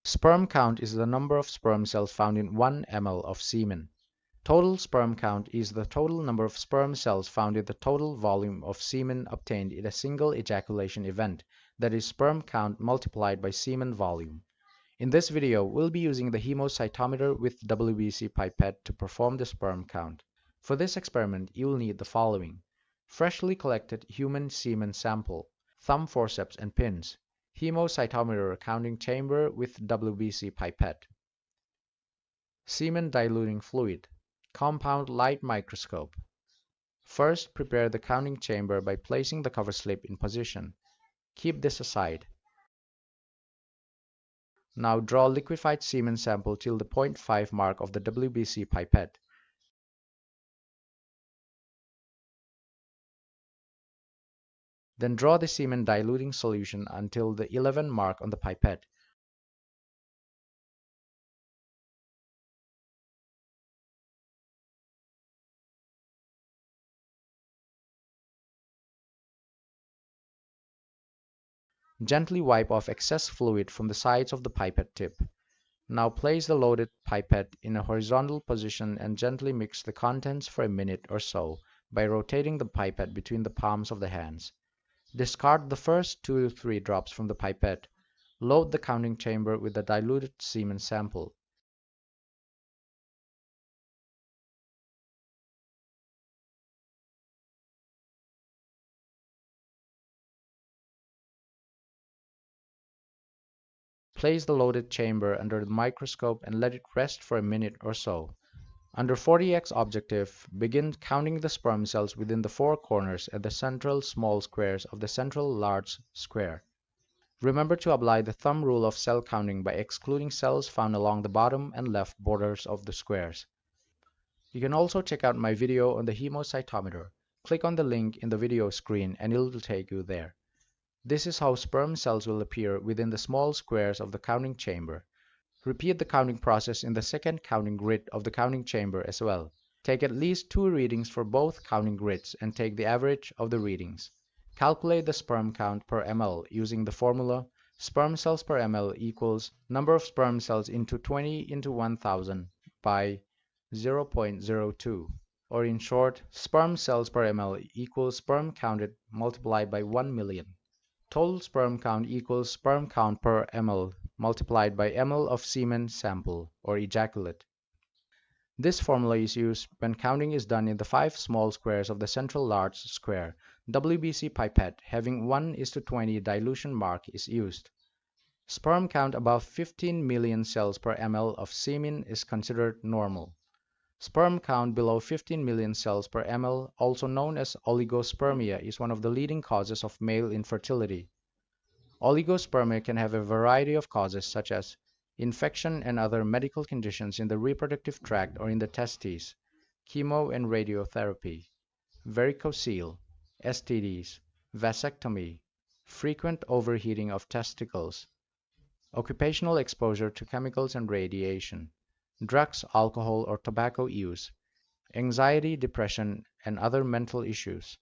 Sperm count is the number of sperm cells found in 1 ml of semen. Total sperm count is the total number of sperm cells found in the total volume of semen obtained in a single ejaculation event, that is, sperm count multiplied by semen volume. In this video, we'll be using the hemocytometer with WBC pipette to perform the sperm count. For this experiment, you will need the following: freshly collected human semen sample, thumb forceps and pins, hemocytometer counting chamber with WBC pipette, semen diluting fluid, compound light microscope. First, prepare the counting chamber by placing the cover slip in position. Keep this aside. Now draw liquefied semen sample till the 0.5 mark of the WBC pipette. Then draw the semen diluting solution until the 11 mark on the pipette. Gently wipe off excess fluid from the sides of the pipette tip. Now place the loaded pipette in a horizontal position and gently mix the contents for a minute or so by rotating the pipette between the palms of the hands. Discard the first 2 to 3 drops from the pipette. Load the counting chamber with the diluted semen sample. Place the loaded chamber under the microscope and let it rest for a minute or so. Under 40x objective, begin counting the sperm cells within the 4 corners and the central small squares of the central large square. Remember to apply the thumb rule of cell counting by excluding cells found along the bottom and left borders of the squares. You can also check out my video on the hemocytometer. Click on the link in the video screen and it will take you there. This is how sperm cells will appear within the small squares of the counting chamber. Repeat the counting process in the second counting grid of the counting chamber as well. Take at least 2 readings for both counting grids and take the average of the readings. Calculate the sperm count per ml using the formula sperm cells per ml equals number of sperm cells into 20 into 1000 by 0.02. Or in short, sperm cells per ml equals sperm counted multiplied by 1 million. Total sperm count equals sperm count per ml multiplied by ml of semen sample or ejaculate. This formula is used when counting is done in the 5 small squares of the central large square. WBC pipette having 1:20 dilution mark is used. Sperm count above 15 million cells per ml of semen is considered normal. Sperm count below 15 million cells per ml, also known as oligospermia, is one of the leading causes of male infertility. Oligospermia can have a variety of causes such as infection and other medical conditions in the reproductive tract or in the testes, chemo and radiotherapy, varicocele, STDs, vasectomy, frequent overheating of testicles, occupational exposure to chemicals and radiation, drugs, alcohol or tobacco use, anxiety, depression, and other mental issues.